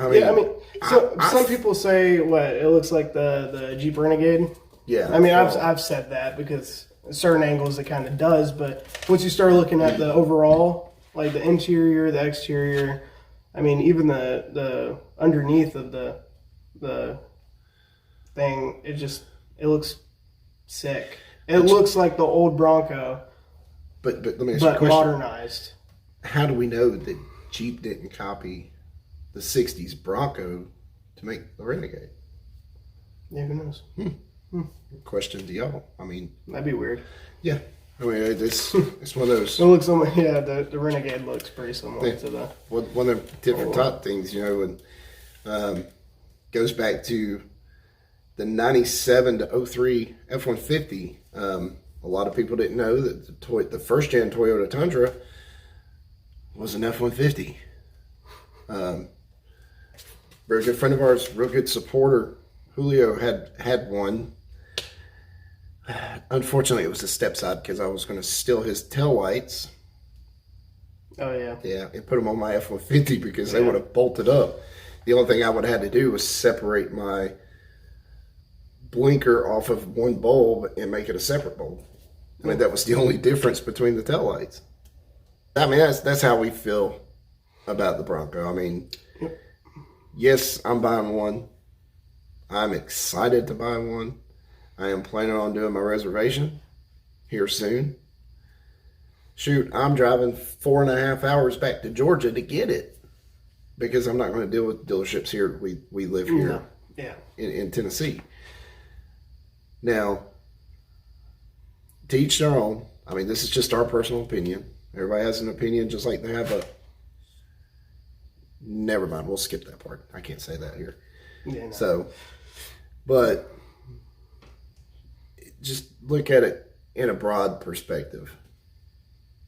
Some people say it looks like the Jeep Renegade. Yeah. I mean, I've said that because certain angles it kind of does, but once you start looking at the overall, like the interior, the exterior, I mean, even the underneath of the thing, it looks sick. It looks like the old Bronco, but let me ask you a question. Modernized. How do we know that Jeep didn't copy the 60s Bronco to make the Renegade? Yeah, who knows? Question to y'all. I mean, that'd be weird. Yeah. I mean, it's one of those. It looks almost, the Renegade looks pretty similar to the. One of the different top things, and goes back to the 97 to 03 F-150. A lot of people didn't know that the first gen Toyota Tundra was an F-150. Very good friend of ours, real good supporter, Julio had one. Unfortunately, it was a step side because I was going to steal his taillights. Oh, yeah. Yeah, and put them on my F-150 because they would have bolted up. The only thing I would have had to do was separate my blinker off of one bulb and make it a separate bulb. I mean, that was the only difference between the taillights. I mean, that's how we feel about the Bronco. I mean, yes, I'm buying one. I'm excited to buy one. I am planning on doing my reservation here soon. Shoot, I'm driving 4.5 hours back to Georgia to get it because I'm not going to deal with dealerships here. We live here in Tennessee. Now, to each their own. I mean, this is just our personal opinion. Everybody has an opinion just like they have a... Never mind, we'll skip that part. I can't say that here. Yeah, no. So, but... just look at it in a broad perspective.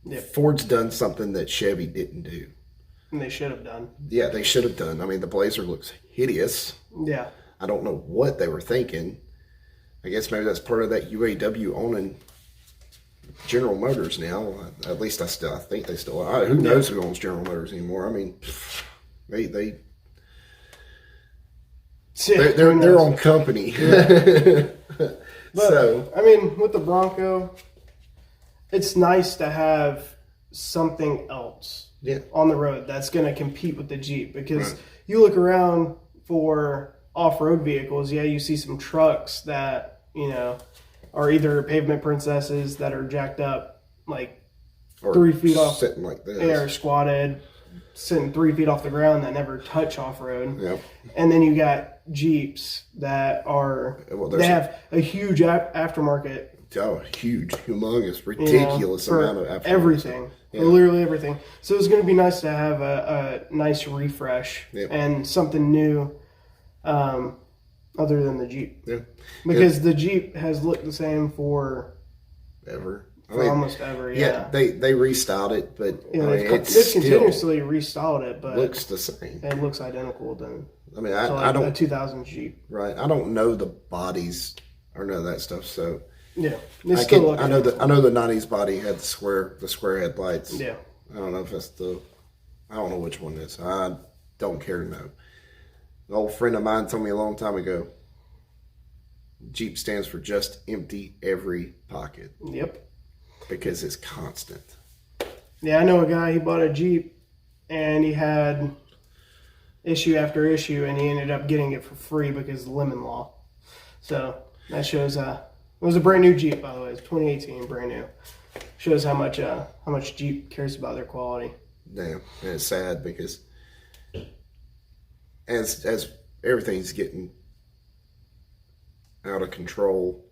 Yeah. Ford's done something that Chevy didn't do. And they should have done. Yeah, they should have done. I mean, the Blazer looks hideous. Yeah. I don't know what they were thinking. I guess maybe that's part of that UAW owning General Motors now. At least I think they still are. Who knows who owns General Motors anymore? I mean, they're their own company. Yeah. But, I mean, with the Bronco, it's nice to have something else on the road that's going to compete with the Jeep. Because you look around for off-road vehicles, you see some trucks that, are either pavement princesses that are jacked up like or 3 feet off. Sitting like this. Or squatted, sitting 3 feet off the ground that never touch off-road. Yep. And then you got Jeeps that they have a huge aftermarket. Oh, huge, humongous, ridiculous amount of aftermarket. Everything. Yeah. Literally everything. So it's going to be nice to have a nice refresh and something new other than the Jeep. Yeah. Because the Jeep has looked the same for almost ever. Yeah. They restyled it, but they've continuously restyled it, but looks the same. It looks identical to I don't the 2000 Jeep. Right. I don't know the bodies or none of that stuff, so yeah. I know the 90s body had the square headlights. Yeah. I don't know if that's I don't know which one it is. I don't care to know. An old friend of mine told me a long time ago, Jeep stands for just empty every pocket. Yep. Because it's constant. Yeah, I know a guy, he bought a Jeep and he had issue after issue and he ended up getting it for free because of the lemon law. So that shows it was a brand new Jeep, by the way. It's 2018, brand new. Shows how much Jeep cares about their quality. Damn, and it's sad because as everything's getting out of control,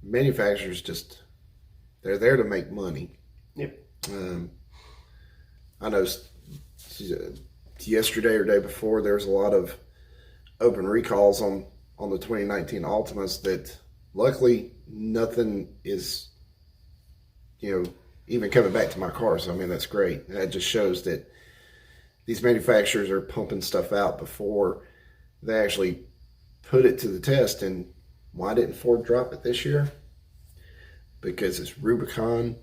manufacturers they're there to make money. Yep. I know yesterday or day before there was a lot of open recalls on the 2019 Altimas that luckily nothing is even coming back to my car. So I mean, that's great. That just shows that these manufacturers are pumping stuff out before they actually put it to the test. And why didn't Ford drop it this year? Because it's Rubicon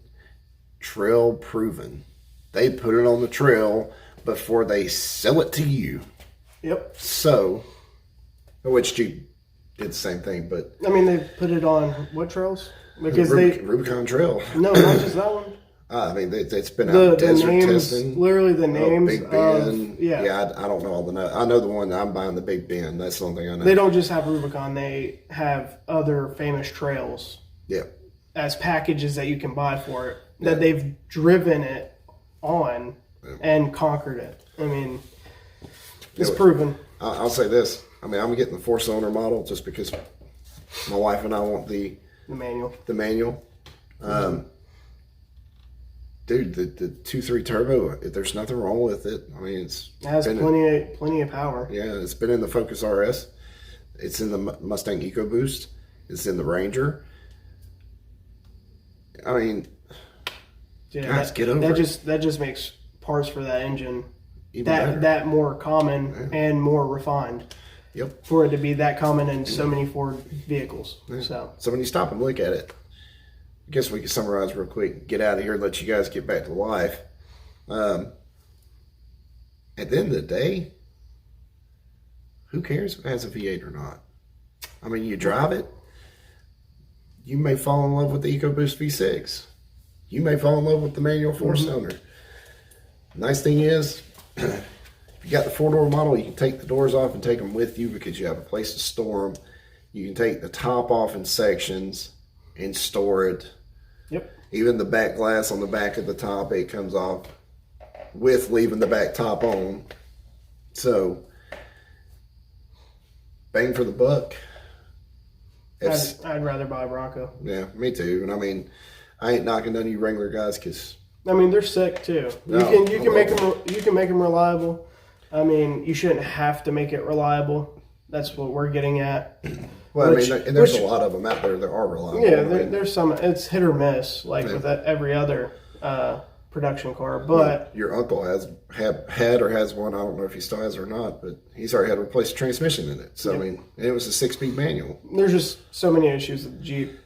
trail proven. They put it on the trail before they sell it to you. Yep. So, which Jeep did the same thing, but I mean, they put it on what trails? Because Rubicon Trail. No, not just that one. I mean, it's been out desert names, testing. Literally the names. Big Ben. Yeah. I don't know all the. I know the one that I'm buying, the Big Ben. That's the only thing I know. They don't just have Rubicon; they have other famous trails. Yeah. As packages that you can buy for it, that they've driven it on and conquered it. I mean, it's proven. I'll say this. I mean, I'm getting the 4-cylinder model just because my wife and I want the manual. The manual. Dude, the 2.3 turbo, there's nothing wrong with it. I mean, it has plenty of power. Yeah, it's been in the Focus RS. It's in the Mustang EcoBoost. It's in the Ranger. I mean, guys, get over it. That just makes parts for that engine even that more common and more refined. Yep. For it to be that common in so many Ford vehicles. Yeah. So when you stop and look at it, I guess we can summarize real quick, get out of here, let you guys get back to life. At the end of the day, who cares if it has a V8 or not? I mean, you drive it, you may fall in love with the EcoBoost V6. You may fall in love with the manual 4-cylinder. Nice thing is, if you got the 4-door model, you can take the doors off and take them with you because you have a place to store them. You can take the top off in sections and store it. Yep. Even the back glass on the back of the top, it comes off with leaving the back top on. So, bang for the buck. I'd rather buy a Bronco. Yeah, me too. And I mean, I ain't knocking none of you Wrangler guys because I mean they're sick too. You can make them reliable. I mean, you shouldn't have to make it reliable. That's what we're getting at. Well, I mean, and there's a lot of them out there that are reliable. Yeah, there's some. It's hit or miss, like with every other production car. But your uncle had or has one. I don't know if he still has or not, but he's already had to replace the transmission in it. So I mean, and it was a 6-speed manual. There's just so many issues with the Jeep.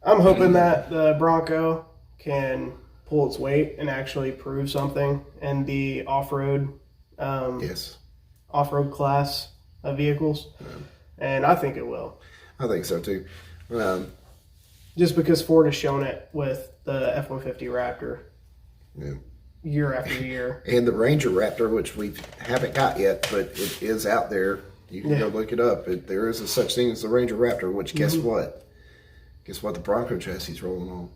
I'm hoping that the Bronco can pull its weight and actually prove something in the off-road off-road class of vehicles. And I think it will. I think so too. Just because Ford has shown it with the F-150 Raptor year after year. And the Ranger Raptor, which we haven't got yet, but it is out there. You can go look it up. There is a such thing as the Ranger Raptor, which guess what? Guess what the Bronco chassis is rolling on?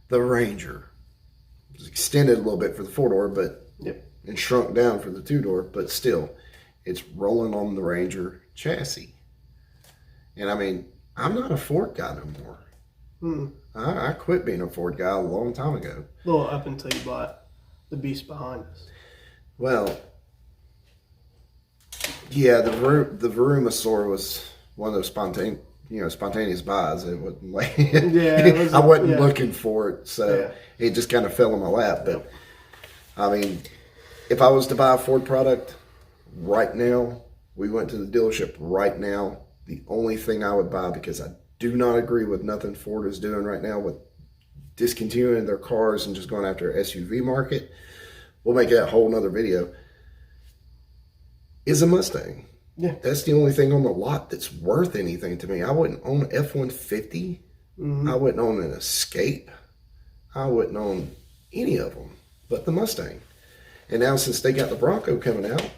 The Ranger. It was extended a little bit for the 4-door, but and shrunk down for the 2-door, but still, it's rolling on the Ranger chassis. And I mean, I'm not a Ford guy no more. I quit being a Ford guy a long time ago. Well, up until you bought the beast behind us. Well, yeah, the Verumasaur was one of those spontaneous buys. It wasn't like I wasn't looking for it, so it just kind of fell in my lap. But I mean, if I was to buy a Ford product right now, we went to the dealership right now, the only thing I would buy, because I do not agree with nothing Ford is doing right now with discontinuing their cars and just going after an SUV market. We'll make that a whole nother video. Is a Mustang. Yeah. That's the only thing on the lot that's worth anything to me. I wouldn't own an F-150. I wouldn't own an Escape. I wouldn't own any of them but the Mustang. And now since they got the Bronco coming out,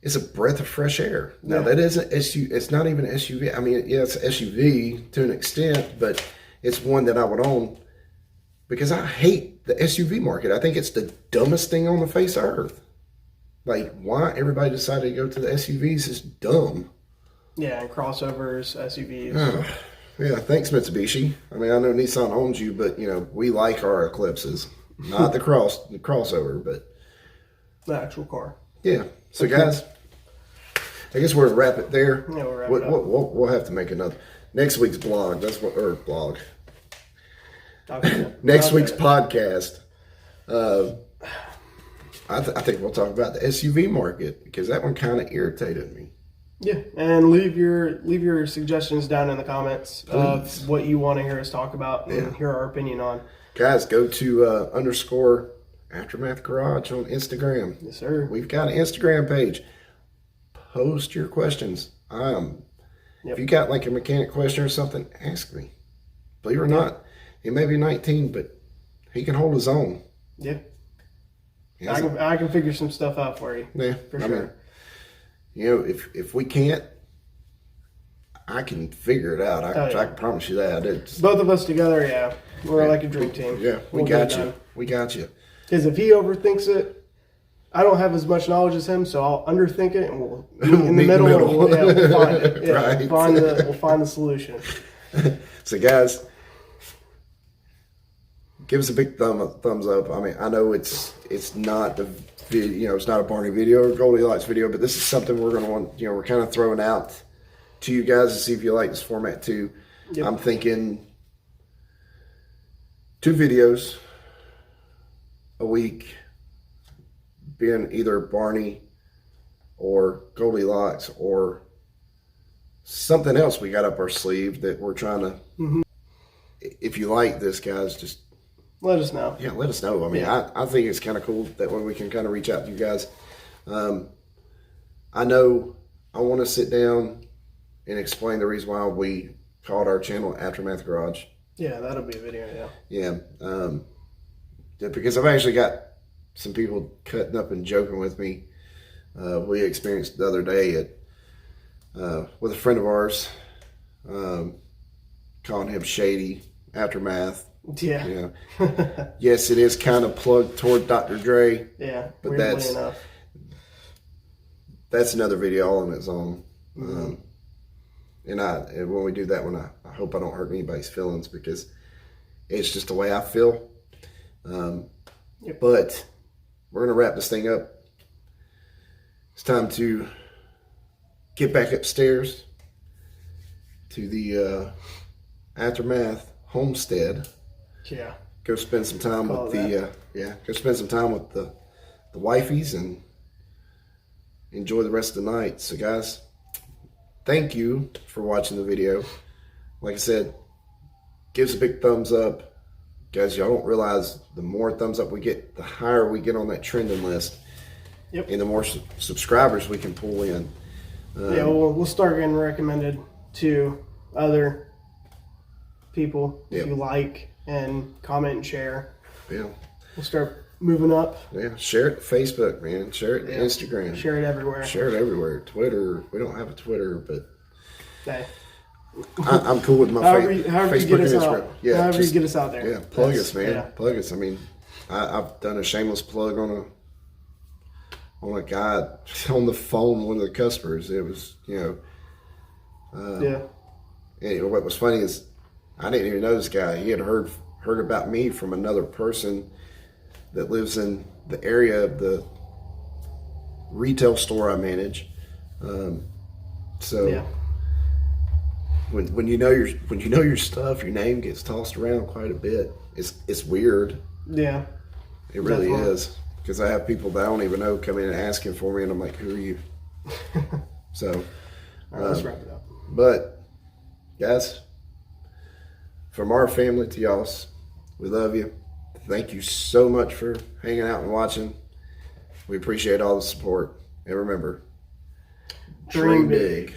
it's a breath of fresh air. Now that isn't SUV. It's not even an SUV. I mean, yeah, it's an SUV to an extent, but it's one that I would own because I hate the SUV market. I think it's the dumbest thing on the face of earth. Like, why everybody decided to go to the SUVs is dumb. Yeah, and crossovers, SUVs. Yeah, thanks Mitsubishi. I mean, I know Nissan owns you, but we like our Eclipses, not the crossover, but the actual car. Yeah. So guys, I guess we'll wrap it there. Yeah, we'll wrap it up. We'll have to make another next week's blog. Next week's podcast. I think we'll talk about the SUV market because that one kind of irritated me. Yeah, and leave your suggestions down in the comments of what you want to hear us talk about and hear our opinion on. Guys, go to Aftermath Garage on Instagram. Yes, sir. We've got an Instagram page. Post your questions. If you got like a mechanic question or something, ask me. Believe it or not, he may be 19, but he can hold his own. Yeah. I can figure some stuff out for you. Yeah, for sure. If we can't, I can figure it out. I can promise you that. Both of us together, yeah. We're like a dream team. Yeah, we got you. We got you. Because if he overthinks it, I don't have as much knowledge as him, so I'll underthink it, and we'll meet in the middle. We'll find it. Yeah, right. We'll find the solution. So, guys, give us a big thumbs up. I mean, I know it's not the video, it's not a Barney video or Goldilocks video, but this is something we're gonna want. We're kind of throwing out to you guys to see if you like this format too. Yep. I'm thinking 2 videos a week, being either Barney or Goldilocks or something else we got up our sleeve that we're trying to. Mm-hmm. If you like this, guys, just let us know. Yeah, let us know. I mean, I think it's kind of cool that way we can kind of reach out to you guys. I know I want to sit down and explain the reason why we called our channel Aftermath Garage. Yeah, that'll be a video. Yeah, because I've actually got some people cutting up and joking with me. We experienced the other day with a friend of ours, calling him Shady Aftermath. Yeah. Yes, it is kind of plugged toward Dr. Dre. Yeah, but that's another video all on its own. Mm-hmm. And when we do that one, I hope I don't hurt anybody's feelings because it's just the way I feel. But we're gonna wrap this thing up. It's time to get back upstairs to the Aftermath homestead. Yeah. Go spend some time with go spend some time with the wifeys and enjoy the rest of the night. So guys, thank you for watching the video. Like I said, give us a big thumbs up. Guys, y'all don't realize the more thumbs up we get, the higher we get on that trending list. Yep. And the more subscribers we can pull in. We'll start getting recommended to other people if you like, and comment and share. Yeah. We'll start moving up. Yeah. Share it to Facebook, man. Share it to Instagram. Share it everywhere. Share it everywhere. Twitter. We don't have a Twitter, but hey. I'm cool with my however Facebook you get us and Instagram. Out. Yeah, however you get us out there. Yeah, plug us, man. Yeah. Plug us. I mean, I've done a shameless plug on a guy on the phone, one of the customers. It was, And what was funny is I didn't even know this guy. He had heard about me from another person that lives in the area of the retail store I manage. When you know your stuff, your name gets tossed around quite a bit. It's weird. Yeah, it really is. Because I have people that I don't even know come in and asking for me, and I'm like, "Who are you?" So, all right, let's wrap it up. But guys, from our family to y'all's, we love you. Thank you so much for hanging out and watching. We appreciate all the support. And remember, dream big.